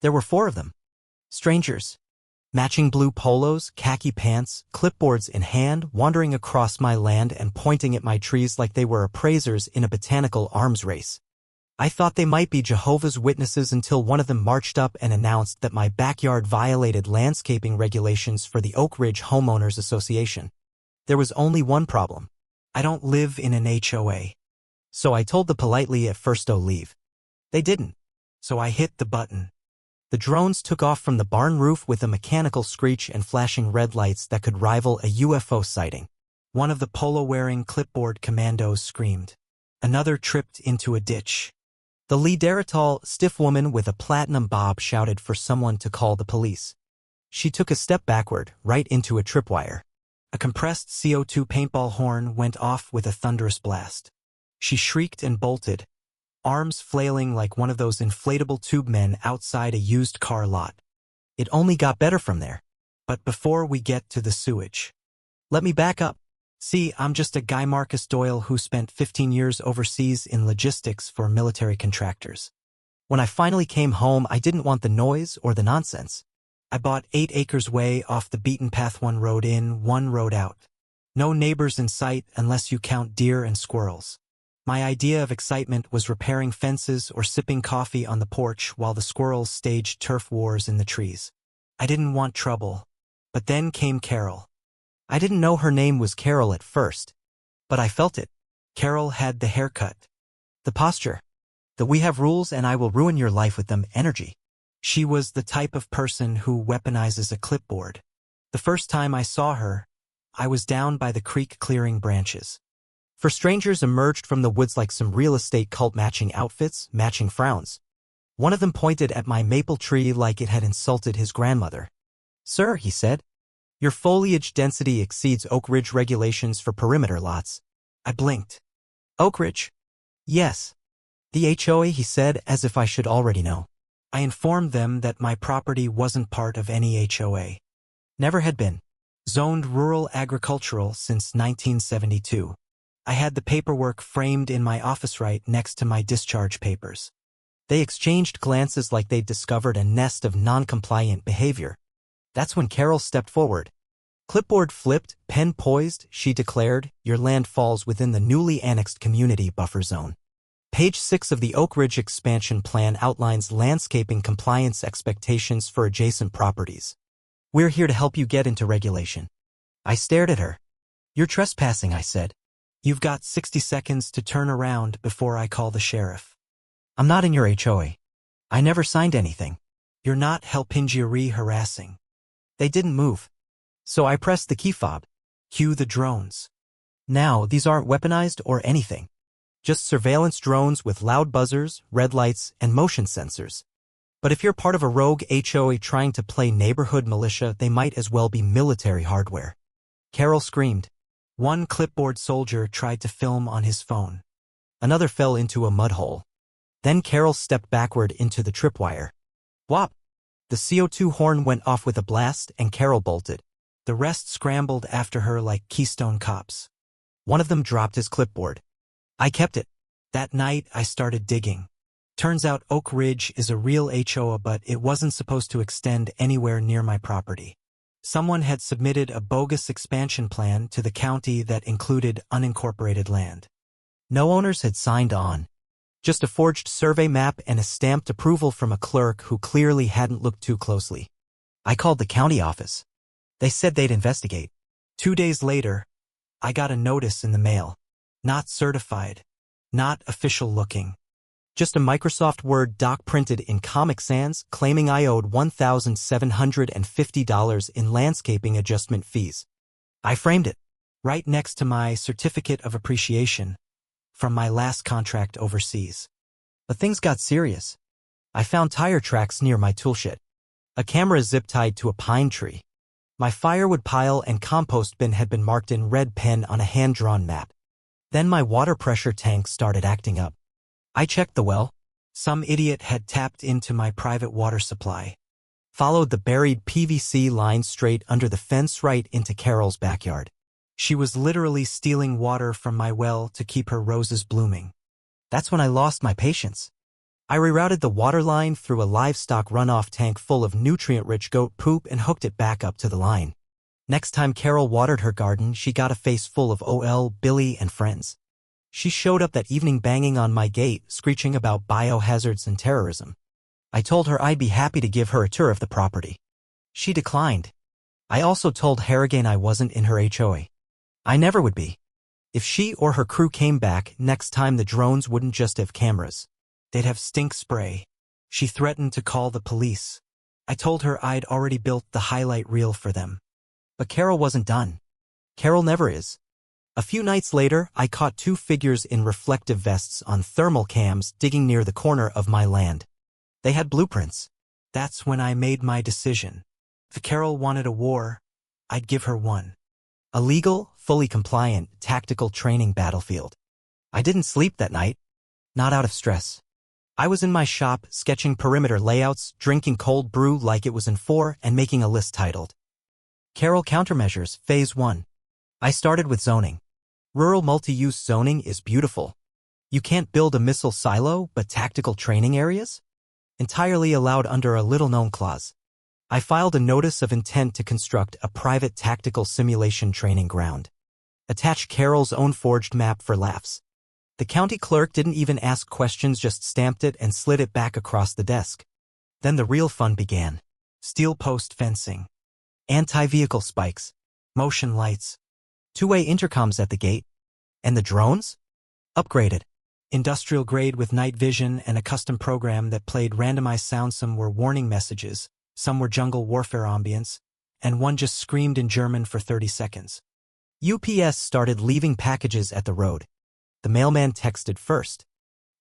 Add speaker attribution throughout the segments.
Speaker 1: There were 4 of them. Strangers. Matching blue polos, khaki pants, clipboards in hand, wandering across my land and pointing at my trees like they were appraisers in a botanical arms race. I thought they might be Jehovah's Witnesses until one of them marched up and announced that my backyard violated landscaping regulations for the Oak Ridge Homeowners Association. There was only one problem. I don't live in an HOA. So I told them politely at first to leave. They didn't. So I hit the button. The drones took off from the barn roof with a mechanical screech and flashing red lights that could rival a UFO sighting. One of the polo-wearing clipboard commandos screamed. Another tripped into a ditch. The leader, a tall, stiff woman with a platinum bob, shouted for someone to call the police. She took a step backward, right into a tripwire. A compressed CO2 paintball horn went off with a thunderous blast. She shrieked and bolted, arms flailing like one of those inflatable tube men outside a used car lot. It only got better from there. But before we get to the sewage, let me back up. See, I'm just a guy Marcus Doyle who spent 15 years overseas in logistics for military contractors. When I finally came home, I didn't want the noise or the nonsense. I bought 8 acres way off the beaten path, 1 road in, 1 road out. No neighbors in sight unless you count deer and squirrels. My idea of excitement was repairing fences or sipping coffee on the porch while the squirrels staged turf wars in the trees. I didn't want trouble. But then came Carol. I didn't know her name was Carol at first, but I felt it. Carol had the haircut, the posture, the "we have rules and I will ruin your life with them" energy. She was the type of person who weaponizes a clipboard. The first time I saw her, I was down by the creek clearing branches. 4 strangers emerged from the woods like some real estate cult, matching outfits, matching frowns. One of them pointed at my maple tree like it had insulted his grandmother. "Sir," he said, "your foliage density exceeds Oak Ridge regulations for perimeter lots." I blinked. "Oak Ridge?" "Yes." "The HOA," he said, as if I should already know. I informed them that my property wasn't part of any HOA. Never had been. Zoned rural agricultural since 1972. I had the paperwork framed in my office right next to my discharge papers. They exchanged glances like they'd discovered a nest of non-compliant behavior. That's when Carol stepped forward. Clipboard flipped, pen poised, she declared, "Your land falls within the newly annexed community buffer zone." Page 6 of the Oak Ridge expansion plan outlines landscaping compliance expectations for adjacent properties. "We're here to help you get into regulation." I stared at her. "You're trespassing," I said. "You've got 60 seconds to turn around before I call the sheriff." "I'm not in your HOA. I never signed anything." "You're not helpinjiri harassing." They didn't move. So I pressed the key fob. Cue the drones. Now, these aren't weaponized or anything. Just surveillance drones with loud buzzers, red lights, and motion sensors. But if you're part of a rogue HOA trying to play neighborhood militia, they might as well be military hardware. Carol screamed. One clipboard soldier tried to film on his phone. Another fell into a mud hole. Then Carol stepped backward into the tripwire. Whop! The CO2 horn went off with a blast and Carol bolted. The rest scrambled after her like Keystone Cops. One of them dropped his clipboard. I kept it. That night, I started digging. Turns out Oak Ridge is a real HOA, but it wasn't supposed to extend anywhere near my property. Someone had submitted a bogus expansion plan to the county that included unincorporated land. No owners had signed on. Just a forged survey map and a stamped approval from a clerk who clearly hadn't looked too closely. I called the county office. They said they'd investigate. 2 days later, I got a notice in the mail. Not certified. Not official looking. Just a Microsoft Word doc printed in Comic Sans claiming I owed $1,750 in landscaping adjustment fees. I framed it, right next to my certificate of appreciation from my last contract overseas. But things got serious. I found tire tracks near my toolshed. A camera zip-tied to a pine tree. My firewood pile and compost bin had been marked in red pen on a hand-drawn map. Then my water pressure tank started acting up. I checked the well. Some idiot had tapped into my private water supply. Followed the buried PVC line straight under the fence right into Carol's backyard. She was literally stealing water from my well to keep her roses blooming. That's when I lost my patience. I rerouted the water line through a livestock runoff tank full of nutrient-rich goat poop and hooked it back up to the line. Next time Carol watered her garden, she got a face full of OL, Billy, and friends. She showed up that evening banging on my gate, screeching about biohazards and terrorism. I told her I'd be happy to give her a tour of the property. She declined. I also told Harrigan I wasn't in her HOA. I never would be. If she or her crew came back, next time the drones wouldn't just have cameras. They'd have stink spray. She threatened to call the police. I told her I'd already built the highlight reel for them. But Carol wasn't done. Carol never is. A few nights later, I caught two figures in reflective vests on thermal cams digging near the corner of my land. They had blueprints. That's when I made my decision. If Carol wanted a war, I'd give her one. A legal, fully compliant, tactical training battlefield. I didn't sleep that night. Not out of stress. I was in my shop, sketching perimeter layouts, drinking cold brew like it was in 4, and making a list titled Carol Countermeasures, Phase 1. I started with zoning. Rural multi-use zoning is beautiful. You can't build a missile silo, but tactical training areas? Entirely allowed under a little-known clause. I filed a notice of intent to construct a private tactical simulation training ground. Attach Carol's own forged map for laughs. The county clerk didn't even ask questions, just stamped it and slid it back across the desk. Then the real fun began. Steel post fencing. Anti-vehicle spikes. Motion lights. Two-way intercoms at the gate. And the drones? Upgraded. Industrial grade with night vision and a custom program that played randomized sounds. Some were warning messages, some were jungle warfare ambience, and one just screamed in German for 30 seconds. UPS started leaving packages at the road. The mailman texted first.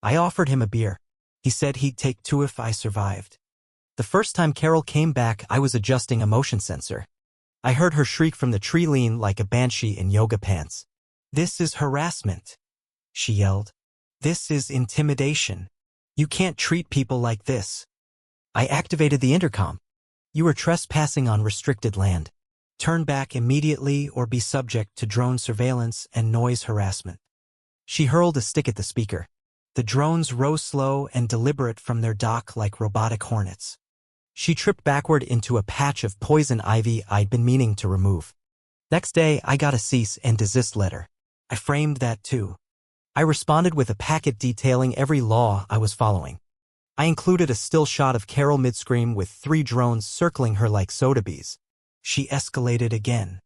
Speaker 1: I offered him a beer. He said he'd take 2 if I survived. The first time Carol came back, I was adjusting a motion sensor. I heard her shriek from the tree, lean like a banshee in yoga pants. "This is harassment," she yelled. "This is intimidation. You can't treat people like this." I activated the intercom. "You are trespassing on restricted land. Turn back immediately or be subject to drone surveillance and noise harassment." She hurled a stick at the speaker. The drones rose slow and deliberate from their dock like robotic hornets. She tripped backward into a patch of poison ivy I'd been meaning to remove. Next day, I got a cease and desist letter. I framed that too. I responded with a packet detailing every law I was following. I included a still shot of Carol mid-scream with 3 drones circling her like sodabees. She escalated again.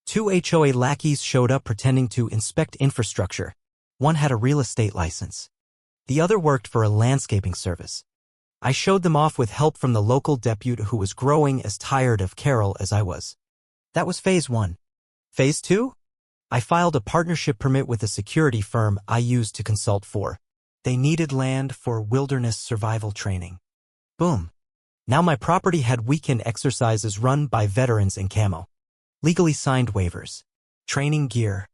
Speaker 1: 2 HOA lackeys showed up pretending to inspect infrastructure. One had a real estate license. The other worked for a landscaping service. I showed them off with help from the local deputy who was growing as tired of Carol as I was. That was Phase 1. Phase 2? I filed a partnership permit with a security firm I used to consult for. They needed land for wilderness survival training. Boom. Now my property had weekend exercises run by veterans in camo. Legally signed waivers. Training gear.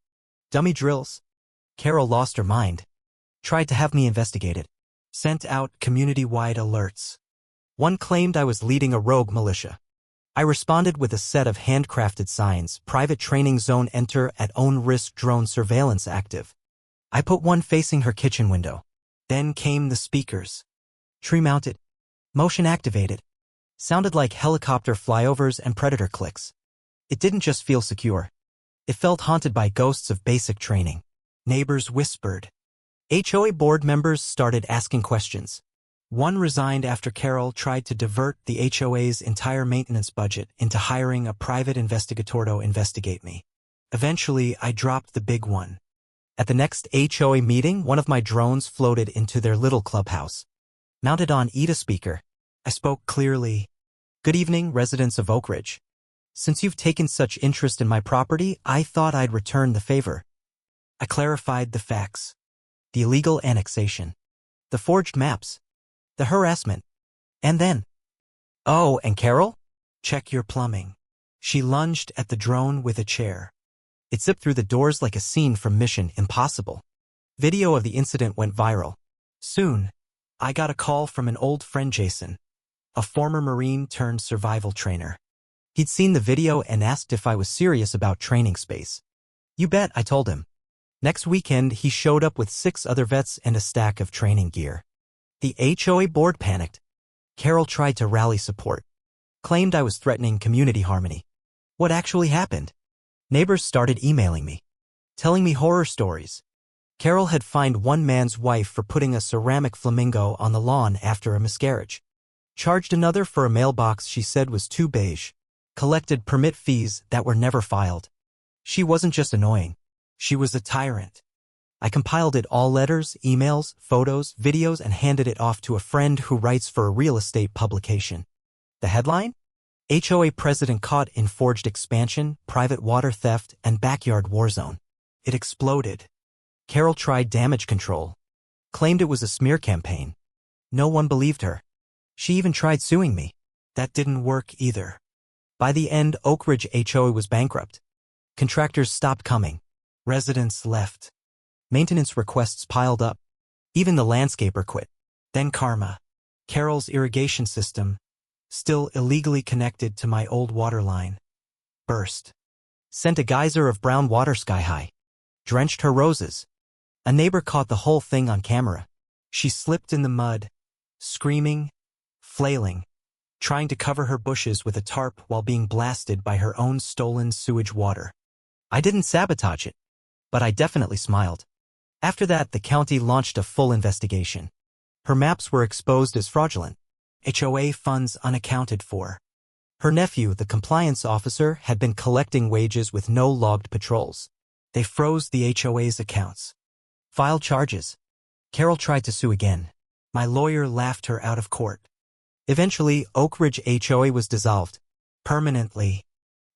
Speaker 1: Dummy drills. Carol lost her mind. Tried to have me investigated. Sent out community-wide alerts. One claimed I was leading a rogue militia. I responded with a set of handcrafted signs: private training zone, enter at own risk, drone surveillance active. I put one facing her kitchen window. Then came the speakers. Tree-mounted. Motion activated. Sounded like helicopter flyovers and predator clicks. It didn't just feel secure. It felt haunted by ghosts of basic training. Neighbors whispered. HOA board members started asking questions. One resigned after Carol tried to divert the HOA's entire maintenance budget into hiring a private investigator to investigate me. Eventually, I dropped the big one. At the next HOA meeting, one of my drones floated into their little clubhouse. Mounted on ETA speaker, I spoke clearly. "Good evening, residents of Oak Ridge. Since you've taken such interest in my property, I thought I'd return the favor." I clarified the facts. The illegal annexation. The forged maps. The harassment. And then, "Oh, and Carol? Check your plumbing." She lunged at the drone with a chair. It zipped through the doors like a scene from Mission Impossible. Video of the incident went viral. Soon, I got a call from an old friend, Jason, a former Marine turned survival trainer. He'd seen the video and asked if I was serious about training space. "You bet," I told him. Next weekend, he showed up with 6 other vets and a stack of training gear. The HOA board panicked. Carol tried to rally support, claimed I was threatening community harmony. What actually happened? Neighbors started emailing me, telling me horror stories. Carol had fined one man's wife for putting a ceramic flamingo on the lawn after a miscarriage. Charged another for a mailbox she said was too beige. Collected permit fees that were never filed. She wasn't just annoying. She was a tyrant. I compiled it all: letters, emails, photos, videos, and handed it off to a friend who writes for a real estate publication. The headline? HOA president caught in forged expansion, private water theft, and backyard warzone. It exploded. Carol tried damage control. Claimed it was a smear campaign. No one believed her. She even tried suing me. That didn't work either. By the end, Oak Ridge HOA was bankrupt. Contractors stopped coming. Residents left. Maintenance requests piled up. Even the landscaper quit. Then karma. Carol's irrigation system, still illegally connected to my old water line, burst. Sent a geyser of brown water sky high. Drenched her roses. A neighbor caught the whole thing on camera. She slipped in the mud, screaming, flailing, trying to cover her bushes with a tarp while being blasted by her own stolen sewage water. I didn't sabotage it, but I definitely smiled. After that, the county launched a full investigation. Her maps were exposed as fraudulent. HOA funds unaccounted for. Her nephew, the compliance officer, had been collecting wages with no logged patrols. They froze the HOA's accounts. Filed charges. Carol tried to sue again. My lawyer laughed her out of court. Eventually, Oak Ridge HOA was dissolved. Permanently.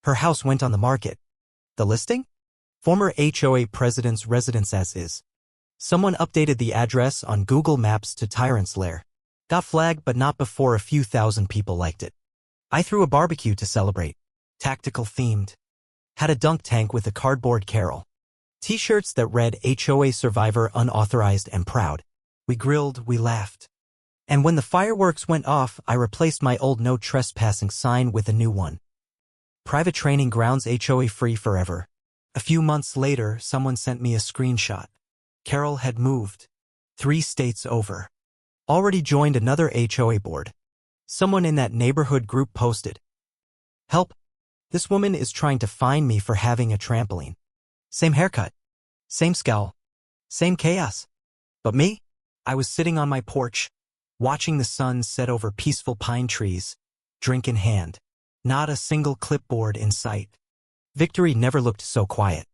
Speaker 1: Her house went on the market. The listing? Former HOA president's residence as is. Someone updated the address on Google Maps to Tyrant's Lair. Got flagged, but not before a few thousand people liked it. I threw a barbecue to celebrate. Tactical themed. Had a dunk tank with a cardboard Carol. T-shirts that read HOA Survivor Unauthorized and Proud. We grilled, we laughed. And when the fireworks went off, I replaced my old no trespassing sign with a new one. Private training grounds, HOA free forever. A few months later, someone sent me a screenshot. Carol had moved 3 states over. Already joined another HOA board. Someone in that neighborhood group posted, "Help! This woman is trying to fine me for having a trampoline. Same haircut. Same scowl. Same chaos. But me? I was sitting on my porch, watching the sun set over peaceful pine trees, drink in hand. Not a single clipboard in sight. Victory never looked so quiet.